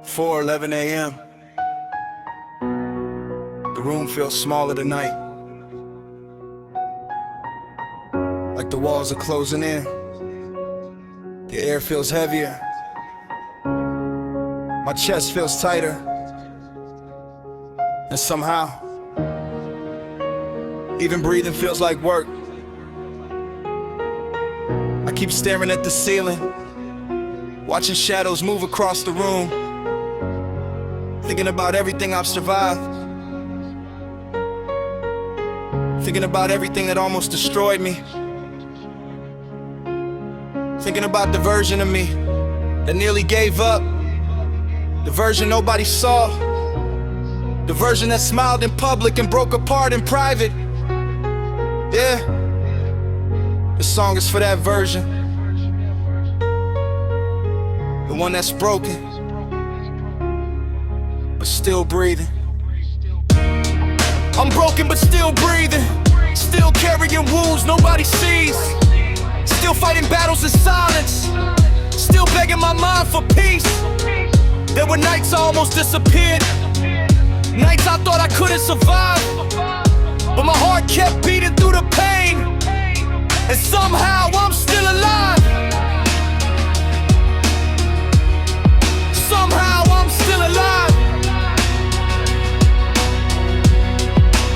4:11 a.m. The room feels smaller tonight, like the walls are closing in. The air feels heavier. My chest feels tighter. And somehow, even breathing feels like work. I keep staring at the ceiling, watching shadows move across the room, thinking about everything I've survived, thinking about everything that almost destroyed me, thinking about the version of me that nearly gave up, the version nobody saw, the version that smiled in public and broke apart in private. Yeah, this song is for that version, the one that's broken but still breathing. I'm broken but still breathing, still carrying wounds nobody sees, still fighting battles in silence, still begging my mind for peace. There were nights I almost disappeared, nights I thought I couldn't survive, but my heart kept beating through the pain, and somehow I'm still alive. Somehow I'm still alive.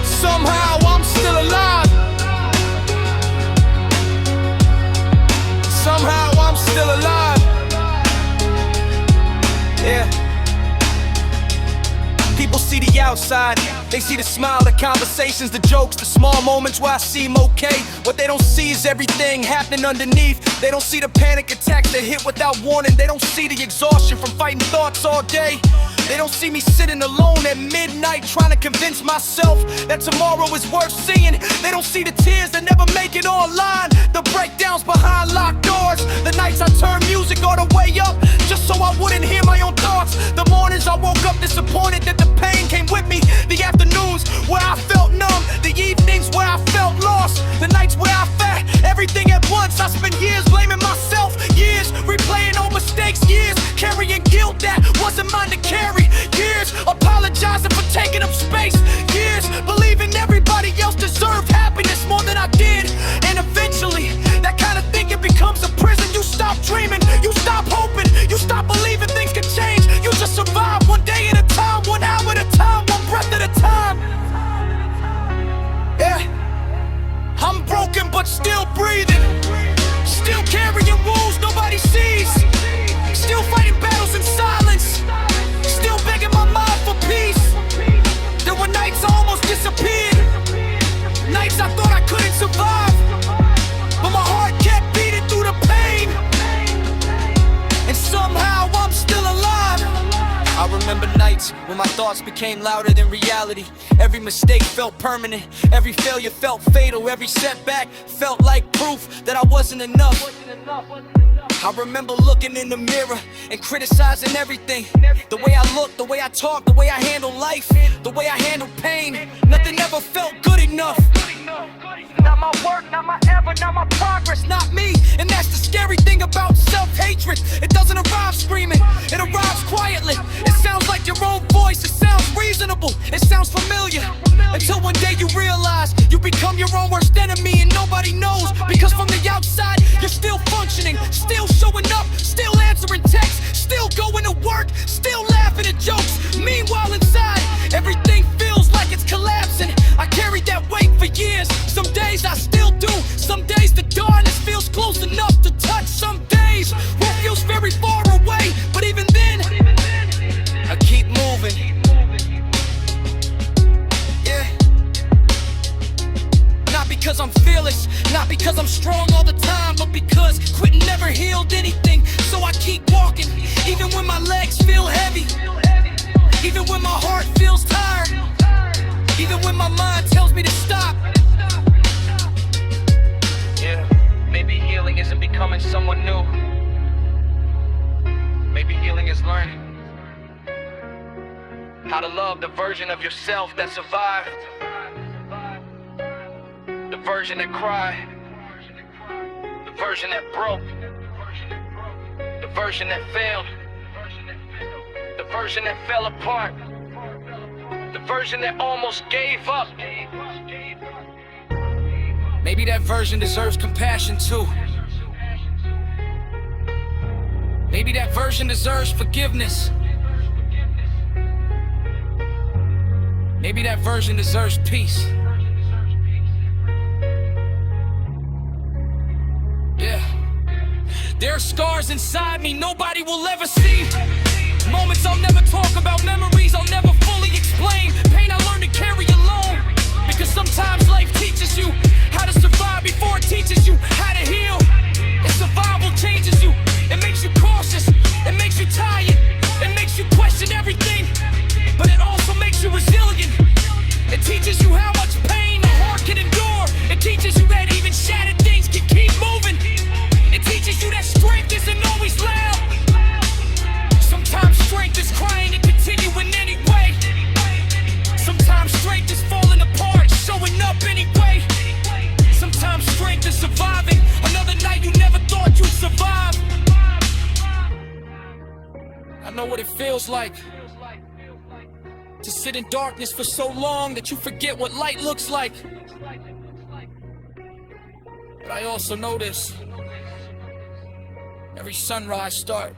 Somehow I'm still alive. Somehow I'm still alive. Yeah. People see the outside, they see the smile, the conversations, the jokes, the small moments where I seem okay. What they don't see is everything happening underneath. They don't see the panic attacks that hit without warning. They don't see the exhaustion from fighting thoughts all day. They don't see me sitting alone at midnight trying to convince myself that tomorrow is worth seeing. They don't see the tears that never make it online, the breakdowns behind locked doors, the nights I turned music all the way up just so I wouldn't hear my own thoughts, the mornings I woke up disappointed that the pain came with me, the afternoons where I felt numb, the evenings where I felt lost, the nights where I felt everything at once. I spent years blaming myself, years replaying old mistakes, years carrying guilt that wasn't mine to carry, years apologizing for taking up space, years believing everybody else deserved happiness more than I did. And eventually that kind of thinking becomes a prison. You stop dreaming, you stop hoping, you stop believing things can change. You just survive one day at a time, 1 hour at a time, one breath at a time. Yeah, I'm broken but still breathing, still carrying wounds nobody sees, still fighting battles in silence, still begging my mind for peace. There were nights I almost disappeared, nights I thought I couldn't survive, but my heart kept beating through the pain, and somehow I'm still alive. I remember nights when my thoughts became louder than reality. Every mistake felt permanent, every failure felt fatal, every setback felt like proof that I wasn't enough. I remember looking in the mirror and criticizing everything, the way I look, the way I talk, the way I handle life, the way I handle pain. Nothing ever felt good enough. Not my work, not my effort, not my progress, not me. And that's the scary thing about self-hatred. It doesn't arrive screaming, it arrives quietly. It sounds like your own voice, it sounds reasonable, it sounds familiar, until one day you realize you become your own worst enemy and nobody knows. Because from the outside you're still functioning, still showing up, still answering texts, still going to work, still laughing at jokes. Meanwhile inside everything feels like it's collapsing. I carried that weight for years. Some days I still do, some days the darkness feels close enough to touch. Some days it feels very far away, but even then I keep moving. Yeah. Not because I'm fearless, not because I'm strong all the time, but because quitting never healed anything. So I keep walking, even when my legs feel heavy, even when my heart feels tired, even when my mind tells me to stop. Yeah, maybe healing isn't becoming someone new. Maybe healing is learning how to love the version of yourself that survived, the version that cried, the version that broke, the version that failed, the version that fell apart, the version that almost gave up. Maybe that version deserves compassion too. Maybe that version deserves forgiveness. Maybe that version deserves peace. Yeah. There are scars inside me nobody will ever see. Moments I'll never talk about, memories I'll never fully explain. Pain I learned to carry alone. Because sometimes life teaches you how to survive before it teaches you how to heal. And survival changes you. It makes you cautious. It makes you tired. It makes you question everything. But it also makes you resilient. It teaches you how much pain the heart can endure. It teaches you that even shattered things can keep moving. It teaches you that strength isn't always loud. Sometimes strength is crying and continuing anyway. Sometimes strength is falling apart, showing up anyway. Sometimes strength is surviving another night you never thought you'd survive. I know what it feels like to sit in darkness for so long that you forget what light looks like. But I also know this: every sunrise starts.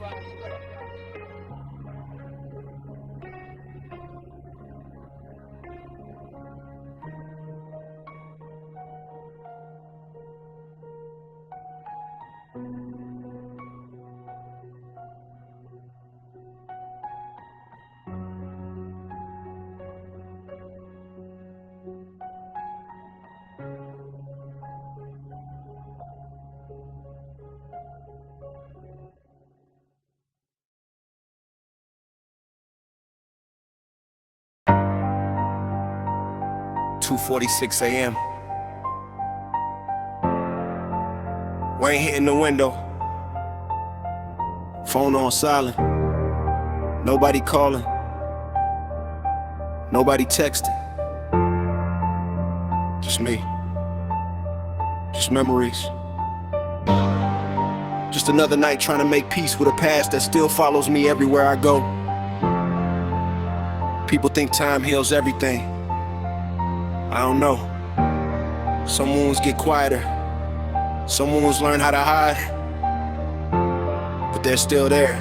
.2:46 a.m. Wayne hitting the window. Phone on silent. Nobody calling. Nobody texting. Just me. Just memories. Just another night trying to make peace with a past that still follows me everywhere I go. People think time heals everything. I don't know. Some wounds get quieter. Some wounds learn how to hide. But they're still there,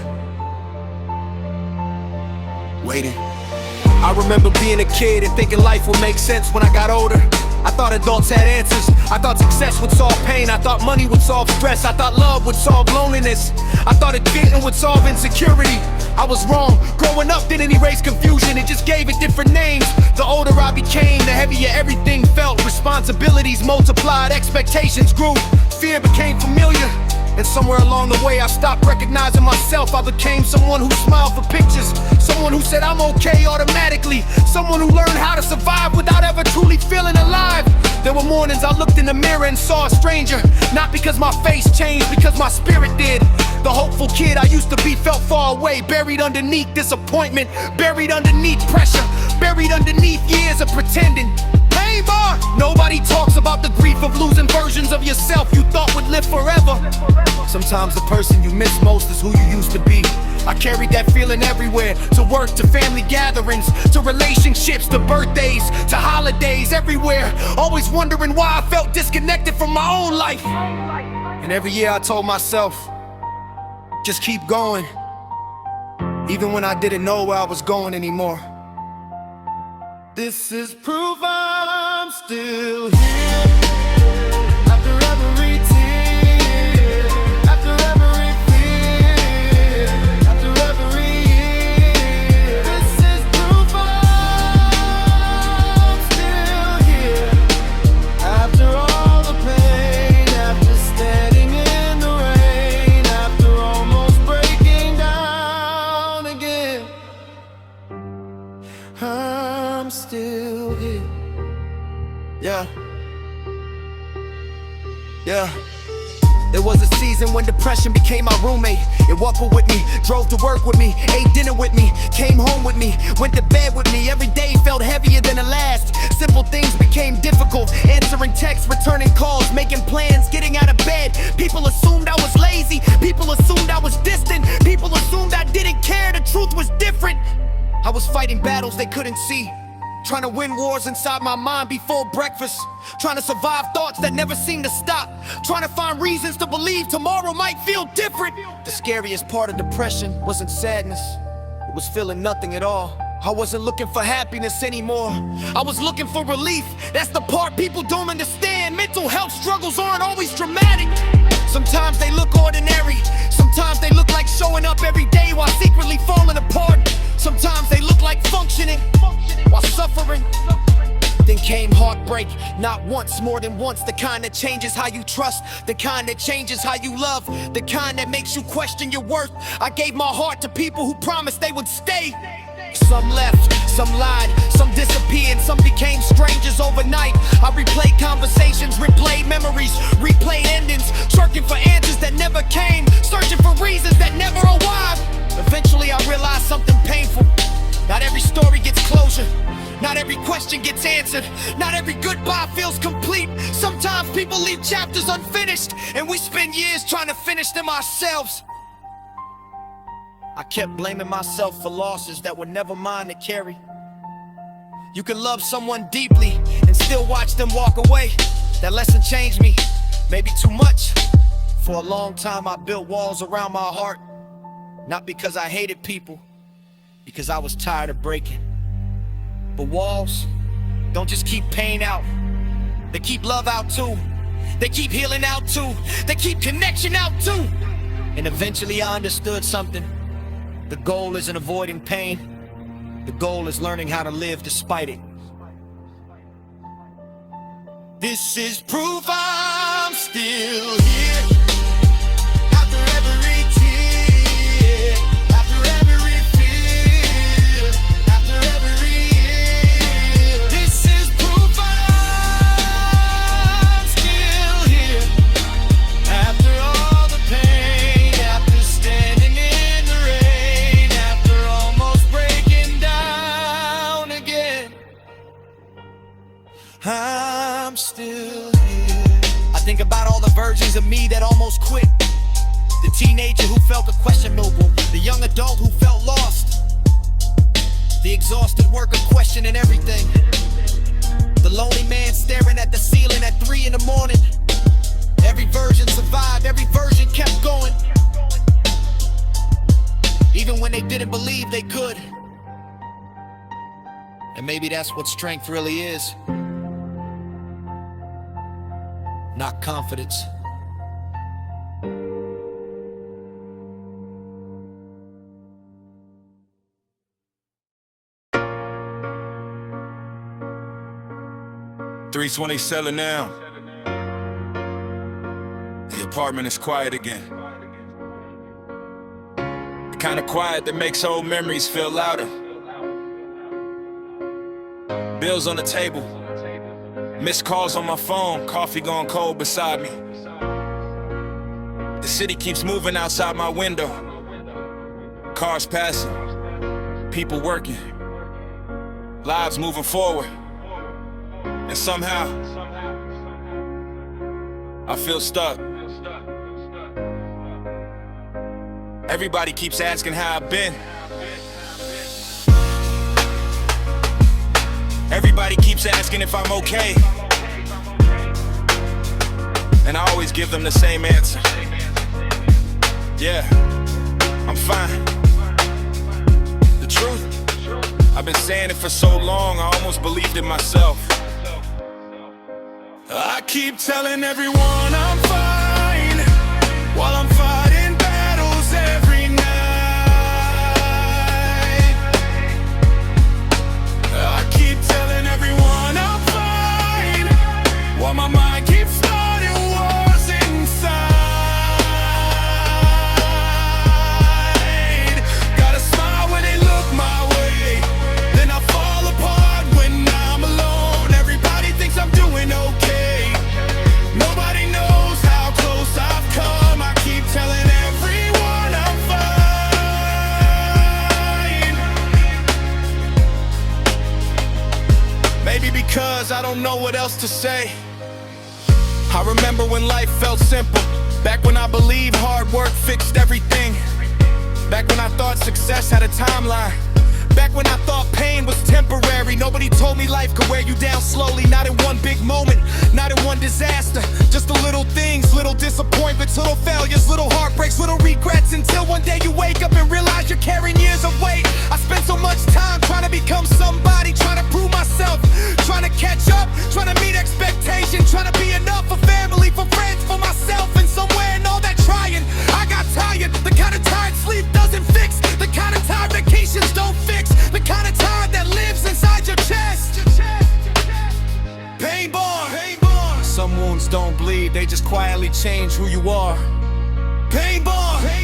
waiting. I remember being a kid and thinking life would make sense when I got older. I thought adults had answers. I thought success would solve pain. I thought money would solve stress. I thought love would solve loneliness. I thought dating would solve insecurity. I was wrong. Growing up didn't erase confusion, it just gave it different names. The older I became, the heavier everything felt. Responsibilities multiplied, expectations grew, fear became familiar. And somewhere along the way I stopped recognizing myself. I became someone who smiled for pictures, someone who said I'm okay automatically, someone who learned how to survive without ever truly feeling alive. There were mornings I looked in the mirror and saw a stranger, not because my face changed, because my spirit did. The hopeful kid I used to be felt far away, buried underneath disappointment, buried underneath pressure, buried underneath years of pretending. Pain bar! Nobody talks about the grief of losing versions of yourself you thought would live forever. Sometimes the person you miss most is who you used to be. I carried that feeling everywhere, to work, to family gatherings, to relationships, to birthdays, to holidays, everywhere. Always wondering why I felt disconnected from my own life. And every year I told myself, just keep going, even when I didn't know where I was going anymore. This is proof I'm still here. After every tear, after every fear, after every year. This is proof I'm still here. After all the pain, after standing in the rain, after almost breaking down again, I'm still here. Yeah. There was a season when depression became my roommate. It walked with me, drove to work with me, ate dinner with me, came home with me, went to bed with me. Every day felt heavier than the last. Simple things became difficult. Answering texts, returning calls, making plans, getting out of bed. People assumed I was lazy. People assumed I was distant. People assumed I didn't care. The truth was different. I was fighting battles they couldn't see, trying to win wars inside my mind before breakfast, trying to survive thoughts that never seem to stop, trying to find reasons to believe tomorrow might feel different. The scariest part of depression wasn't sadness, it was feeling nothing at all. I wasn't looking for happiness anymore, I was looking for relief. That's the part people don't understand. Mental health struggles aren't always dramatic. Sometimes they look ordinary, sometimes they look like showing up every day while secretly falling apart. Sometimes they look like functioning while suffering. Then came heartbreak, not once, more than once. The kind that changes how you trust, the kind that changes how you love, the kind that makes you question your worth. I gave my heart to people who promised they would stay. Some left, some lied, some disappeared, some became strangers overnight. I replayed conversations, replayed memories, replayed endings, searching for answers that never came, searching for reasons that never arrived. Eventually I realized something painful. Not every story gets closure, not every question gets answered, not every goodbye feels complete. Sometimes people leave chapters unfinished, and we spend years trying to finish them ourselves. I kept blaming myself for losses that were never mine to carry. You can love someone deeply and still watch them walk away. That lesson changed me, maybe too much. For a long time I built walls around my heart, not because I hated people, because I was tired of breaking. But walls don't just keep pain out, they keep love out too. They keep healing out too, they keep connection out too. And eventually I understood something. The goal isn't avoiding pain, the goal is learning how to live despite it. This is proof I'm still here. After every tear, after every fear, after every year. This is proof I'm still here. After all the pain, after standing in the rain, after almost breaking down again, I'm still here. I think about all the versions of me that almost quit. The teenager who felt questionable, the young adult who felt lost, the exhausted worker questioning everything, the lonely man staring at the ceiling at 3 in the morning. Every version survived, every version kept going, even when they didn't believe they could. And maybe that's what strength really is. Not confidence. $320 selling now. The apartment is quiet again. The kind of quiet that makes old memories feel louder. Bills on the table, missed calls on my phone, coffee gone cold beside me. The city keeps moving outside my window. Cars passing, people working, lives moving forward. And somehow, I feel stuck. Everybody keeps asking how I've been. Everybody keeps asking if I'm okay. And I always give them the same answer. Yeah, I'm fine. The truth, I've been saying it for so long, I almost believed it myself. I keep telling everyone I'm fine, while I'm fighting battles every night. I keep telling everyone I'm fine, while my mind keeps starting wars inside. Gotta smile when they look my way, then I fall apart when I'm alone. Everybody thinks I'm doing okay, nobody knows how close I've come. I keep telling everyone I'm fine. Maybe because I don't know what else to say. I remember when life felt simple, back when I believed hard work fixed everything, back when I thought success had a timeline, Back when I thought pain was temporary, nobody told me life could wear you down slowly. Not in one big moment, not in one disaster. Just the little things, little disappointments, little failures, little heartbreaks, little regrets. Until one day you wake up and realize you're carrying years of weight. I spent so much time trying to become somebody, trying to prove myself, trying to catch up, trying to meet expectations, trying to be enough for family, for friends, for myself. And somewhere in all that trying, I got tired. The kind of tired sleep doesn't fix, the kind of tired vacations don't fix, the kind of tired that lives inside your chest. Pain born. Some wounds don't bleed, they just quietly change who you are. Pain born.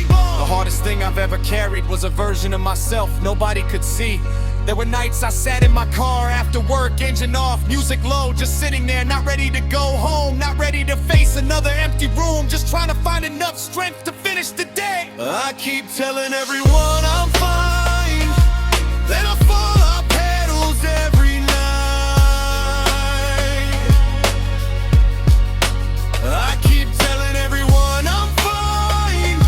The hardest thing I've ever carried was a version of myself nobody could see. There were nights I sat in my car after work, engine off, music low, just sitting there, not ready to go home, not ready to face another empty room, just trying to find enough strength to finish the day. I keep telling everyone I'm fine, then I fall off pedals every night. I keep telling everyone I'm fine,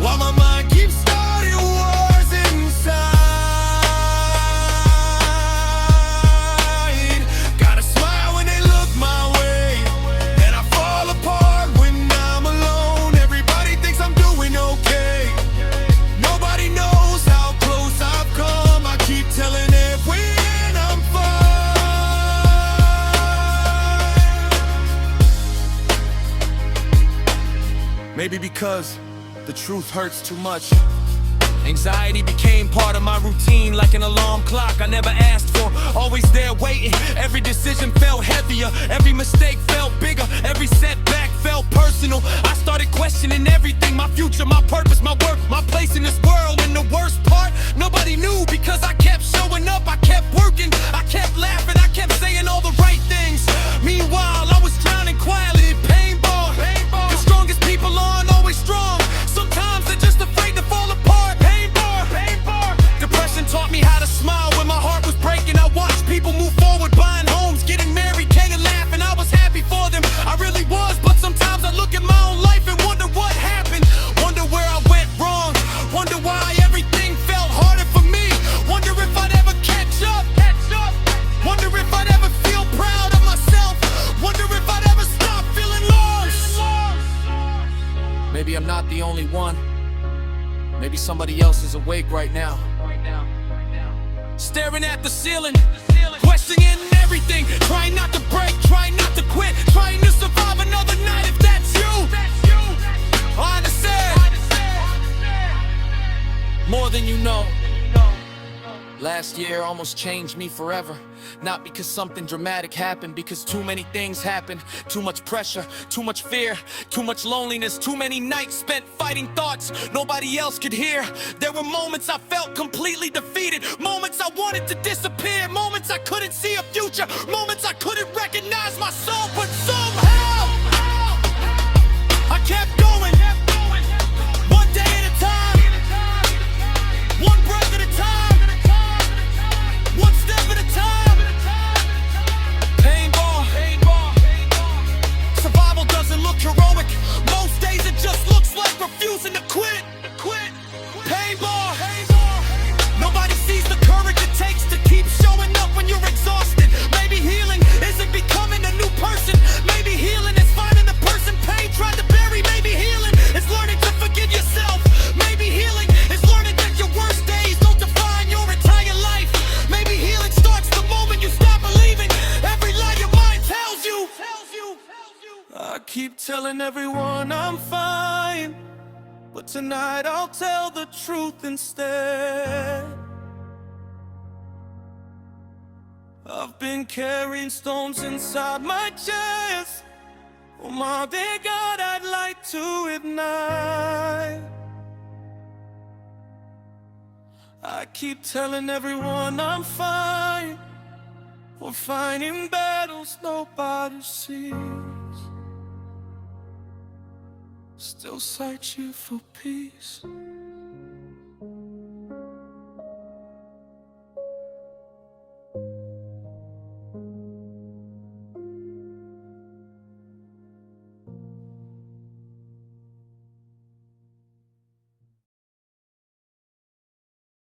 while my mind keeps starting wars inside. Gotta smile when they look my way, and I fall apart when I'm alone. Everybody thinks I'm doing okay, nobody knows how close I've come. I keep telling everyone I'm fine. Maybe because the truth hurts too much. Anxiety became part of my routine, like an alarm clock I never asked for, always there waiting. Every decision felt heavier, every mistake felt bigger, every setback felt personal. I started questioning everything, my future, my purpose, my work, my place in this world. And the worst part, nobody knew, because I kept showing up, I kept working, I kept laughing, I kept saying all the right things. Meanwhile, I was drowning quietly in pain bar. The strongest people aren't always strong, sometimes they're just afraid to fall apart. Depression taught me how to smile when my heart was breaking. I watched people move forward, buying homes, getting married, King and laughing. I was happy for them, I really was. But sometimes I look at my own life and wonder what happened. Wonder where I went wrong, wonder why everything felt harder for me. Wonder if I'd ever catch up, wonder if I'd ever feel proud of myself. Wonder if I'd ever stop feeling lost. Maybe I'm not the only one, maybe somebody else is awake right now, staring at the ceiling, questioning everything, trying not to break, trying not to quit, trying to survive another night. If that's you, I understand more than you know. Last year almost changed me forever. Not because something dramatic happened, because too many things happened. Too much pressure, too much fear, too much loneliness, too many nights spent fighting thoughts nobody else could hear. There were moments I felt completely defeated, moments I wanted to disappear, moments I couldn't see a future, moments I couldn't recognize my soul. But somehow I kept going, one day at a time, one breath at a time, one step at a time. Pain bar. Survival doesn't look heroic, most days it just looks like refusing to quit. Pain bar. Nobody sees the courage it takes to keep showing up when you're exhausted. Maybe healing isn't becoming a new person, maybe healing is finding the person pain tried to bury. Maybe healing is learning to forgive yourself. Maybe healing is learning that your worst days don't define your entire life. Maybe healing starts the moment you stop believing every lie your mind tells you. I keep telling everyone I'm fine, but tonight I'll tell the truth instead. I've been carrying stones inside my chest, oh my dear God, I'd like to ignite. I keep telling everyone I'm fine, we're fighting battles nobody sees, still searching for peace.